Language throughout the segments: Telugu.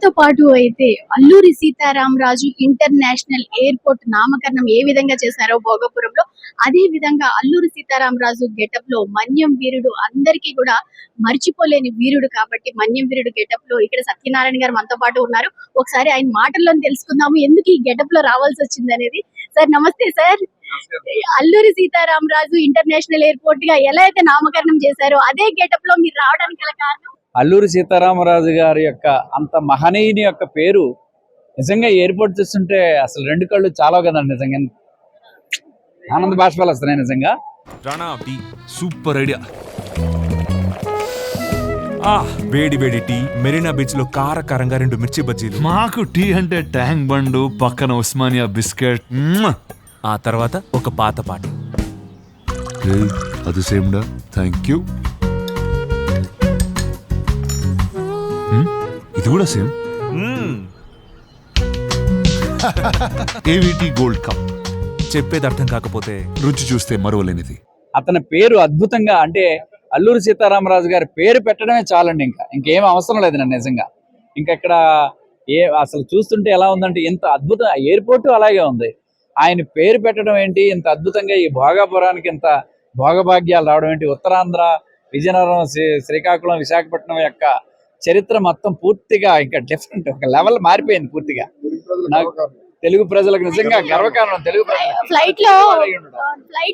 మనతో పాటు అయితే అల్లూరి సీతారామరాజు ఇంటర్నేషనల్ ఎయిర్పోర్ట్ నామకరణం ఏ విధంగా చేశారో భోగపురంలో, అదే విధంగా అల్లూరి సీతారామరాజు గెటప్ లో మన్యం వీరుడు అందరికీ కూడా మర్చిపోలేని వీరుడు కాబట్టి మన్యం వీరుడు గెటప్ లో ఇక్కడ సత్యనారాయణ గారు మనతో పాటు ఉన్నారు. ఒకసారి ఆయన మాటల్లో తెలుసుకుందాము ఎందుకు ఈ గెటప్ లో రావాల్సి వచ్చింది అనేది. సార్ నమస్తే sir. Alluri Sitaramaraju international airport గా ఎలా అయితే నామకరణం చేశారో అదే గెటప్ లో మీరు రావడానికి గల కారణం? అల్లూరి సీతారామరాజు గారి యొక్క అంత మహనీయుని యొక్క పేరు నిజంగా ఎయిర్పోర్ట్ చూస్తుంటే అసలు రెండు కళ్ళు చాలా కదండి. నిజంగా ఆనంద బాష్పాలు వస్తున్నాయి నిజంగా. Rana tea super idea. వేడి వేడి టీ, మెరీనా బీచ్ లో కారకారంగా 2 మిర్చి బజ్జీలు. మాకు టీ అంటే ట్యాంక్ బండు, పక్కన ఉస్మానియా బిస్కెట్, ఆ తర్వాత ఒక పాత పాట. అది సేమ్డా, థ్యాంక్ యూ. ఇది కూడా సేమ్. ఏవిటి gold cup. చెప్పేది అర్థం కాకపోతే రుచి చూస్తే మరవలేనిది. అతని పేరు అద్భుతంగా, అంటే అల్లూరి సీతారామరాజు గారి పేరు పెట్టడమే చాలండి. ఇంకేం అవసరం లేదు నిజంగా. ఇంకా ఇక్కడ అసలు చూస్తుంటే ఎలా ఉందంటే ఇంత అద్భుతం ఎయిర్పోర్ట్ అలాగే ఉంది. ఆయన పేరు పెట్టడం ఏంటి, ఇంత అద్భుతంగా ఈ భోగాపురానికి ఇంత భోగభాగ్యాలు రావడం ఏంటి, ఉత్తరాంధ్ర, విజయనగరం, శ్రీకాకుళం, విశాఖపట్నం యొక్క చరిత్ర మొత్తం పూర్తిగా ఇంకా డిఫరెంట్ ఒక లెవెల్ మారిపోయింది పూర్తిగా. నాకు తెలుగు ప్రజలకు నిజంగా గర్వకారణం. తెలుగు ఫ్లైట్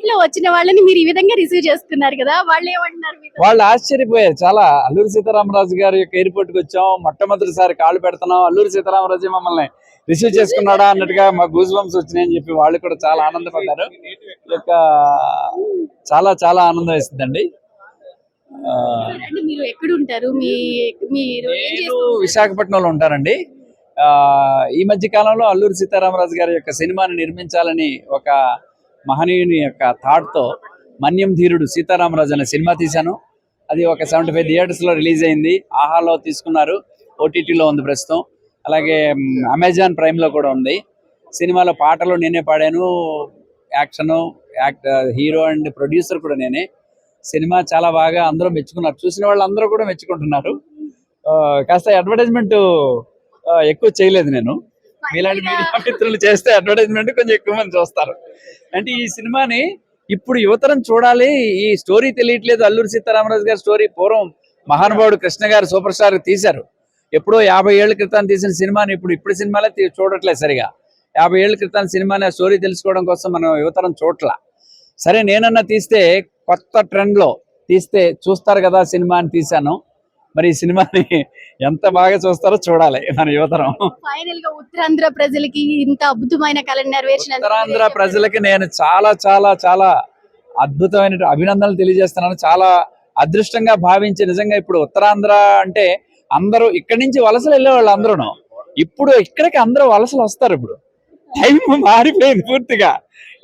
లో వచ్చిన వాళ్ళని మీరు ఈ విధంగా రిసీవ్ చేసుకున్నారు కదా, వాళ్ళు ఏమంటున్నారు? వాళ్ళు ఆశ్చర్యపోయారు చాలా. అల్లూరి సీతారామరాజు గారి యొక్క ఎయిర్పోర్ట్ కి వచ్చాం, మొట్టమొదటిసారి కాళ్ళు పెడుతున్నాం, అల్లూరి సీతారామరాజు మమ్మల్ని రిసీవ్ చేసుకున్నాడా అన్నట్టుగా మా గూస్ బంప్స్ వచ్చినాయని చెప్పి వాళ్ళు కూడా చాలా ఆనందపడ్డారు. చాలా చాలా ఆనందం వేస్తుందండి. మీరు ఎక్కడ ఉంటారు? మీరు విశాఖపట్నంలో ఉంటారండి. ఈ మధ్య కాలంలో అల్లూరి సీతారామరాజు గారి యొక్క సినిమాని నిర్మించాలని ఒక మహనీయుని యొక్క థాట్ తో మన్యం ధీరుడు సీతారామరాజు అనే సినిమా తీశాను. అది ఒక 75 థియేటర్స్ లో రిలీజ్ అయింది. ఆహాలో తీసుకున్నారు, ఓటీటీలో ఉంది ప్రస్తుతం, అలాగే అమెజాన్ ప్రైమ్ లో కూడా ఉంది. సినిమాలో పాటలు నేనే పాడాను, యాక్షన్, హీరో అండ్ ప్రొడ్యూసర్ కూడా నేనే. సినిమా చాలా బాగా అందరూ మెచ్చుకున్నారు, చూసిన వాళ్ళు అందరూ కూడా మెచ్చుకుంటున్నారు. కాస్త అడ్వర్టైజ్మెంట్ ఎక్కువ చేయలేదు నేను. మీలాంటి మీడియా మిత్రులు చేస్తే అడ్వర్టైజ్మెంట్ కొంచెం ఎక్కువ మంది చూస్తారు. అంటే ఈ సినిమాని ఇప్పుడు యువతరం చూడాలి. ఈ స్టోరీ తెలియట్లేదు. అల్లూరి సీతారామరాజు గారి స్టోరీ పూర్వం మహానుభావుడు కృష్ణ గారు సూపర్ స్టార్ తీశారు. ఎప్పుడో 50 ఏళ్ల క్రితం తీసిన సినిమాని ఇప్పుడు సినిమాలే చూడట్లేదు సరిగా. 50 ఏళ్ల క్రితం సినిమాని ఆ స్టోరీ తెలుసుకోవడం కోసం మనం యువతరం చూడట్లా. సరే నేనన్నా తీస్తే కొత్త ట్రెండ్ లో తీస్తే చూస్తారు కదా సినిమా అని తీశాను. మరి ఈ సినిమాని ఎంత బాగా చూస్తారో చూడాలి మన యువతరం. ఫైనల్ గా ఉత్తరాంధ్ర ప్రజలకి ఇంత అద్భుతమైన కళ నెరవేర్చిన ఉత్తరాంధ్ర ప్రజలకి నేను చాలా చాలా చాలా అద్భుతమైన అభినందనలు తెలియజేస్తున్నాను. చాలా అదృష్టంగా భావించి, నిజంగా ఇప్పుడు ఉత్తరాంధ్ర అంటే అందరూ ఇక్కడి నుంచి వలసలు వెళ్ళేవాళ్ళు అందరూ ఇప్పుడు ఇక్కడికి అందరూ వలసలు వస్తారు. ఇప్పుడు టైం మారిపోయింది పూర్తిగా.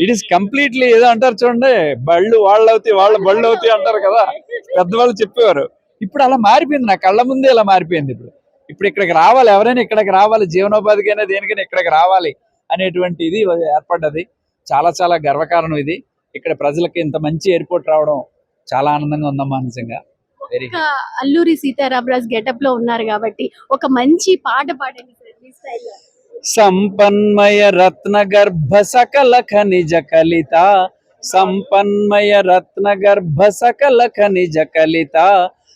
ఇట్ ఈస్ కంప్లీట్లీ ఏదో అంటారు చూడండి, బళ్ళు వాళ్ళు అవుతాయి, వాళ్ళ బళ్ళు అవుతాయి అంటారు కదా పెద్దవాళ్ళు చెప్పేవారు. ఇప్పుడు అలా మారిపోయింది, నా కళ్ళ ముందే అలా మారిపోయింది. ఇప్పుడు ఇక్కడికి రావాలి, ఎవరైనా ఇక్కడికి రావాలి, జీవనోపాధికైనా దేనికైనా ఇక్కడికి రావాలి అనేటువంటి ఇది ఏర్పడ్డది. చాలా చాలా గర్వకారణం ఇది. ఇక్కడ ప్రజలకి ఇంత మంచి ఎయిర్పోర్ట్ రావడం చాలా ఆనందంగా ఉందమ్మా నిజంగా. వెరీ అల్లూరి సీతారామరాజు గెటప్ లో ఉన్నారు కాబట్టి ఒక మంచి పాట పాడండి సార్ మీ స్టైల్లో. సంపన్మయ రత్న గర్భ సకల ఖనిజ కలిత, సంపన్మయ రత్న గర్భ సకల ఖనిజ కలిత,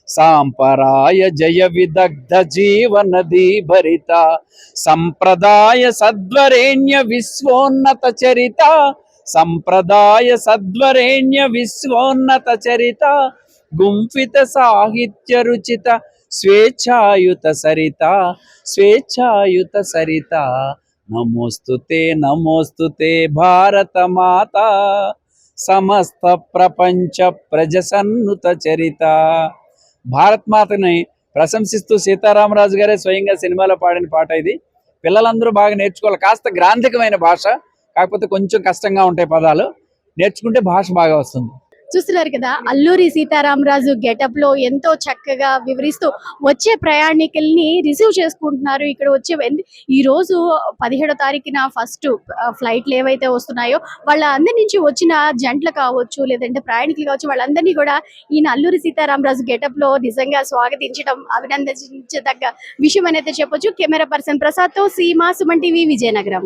సాంపరాయ జయ విదగ్ధ జీవనదీ భరిత, సంప్రదాయ సద్వరేణ్య విశ్వోన్నత చరిత, సంప్రదాయ సద్వరేణ్య విశ్వోన్నత చరిత, గుంఫిత సాహిత్య రుచిత స్వేచ్ఛాయుత సరిత, స్వేచ్ఛాయుత సరిత, నమోస్తుతే నమోస్తుతే భారత మాత, సమస్త ప్రపంచ ప్రజసన్నుత చరిత. భారత్ మాతని ప్రశంసిస్తూ సీతారామరాజు గారే స్వయంగా సినిమాలో పాడిన పాట ఇది. పిల్లలందరూ బాగా నేర్చుకోవాలి. కాస్త గ్రాంధికమైన భాష, కాకపోతే కొంచెం కష్టంగా ఉంటాయి పదాలు. నేర్చుకుంటే భాష బాగా వస్తుంది. చూస్తున్నారు కదా, అల్లూరి సీతారామరాజు గెటప్ లో ఎంతో చక్కగా వివరిస్తూ వచ్చే ప్రయాణికుల్ని రిసీవ్ చేసుకుంటున్నారు. ఇక్కడ వచ్చే ఈ రోజు 17వ తారీఖున ఫస్ట్ ఫ్లైట్లు ఏవైతే వస్తున్నాయో వాళ్ళ అందరి నుంచి వచ్చిన జంటలు కావచ్చు, లేదంటే ప్రయాణికులు కావచ్చు, వాళ్ళందరినీ కూడా ఈయన అల్లూరి సీతారామరాజు గెటప్ లో నిజంగా స్వాగతించడం అభినందించదగ్గ విషయం అనేది చెప్పొచ్చు. కెమెరా పర్సన్ ప్రసాద్ తో సీమా, సుమన్ టీవీ, విజయనగరం.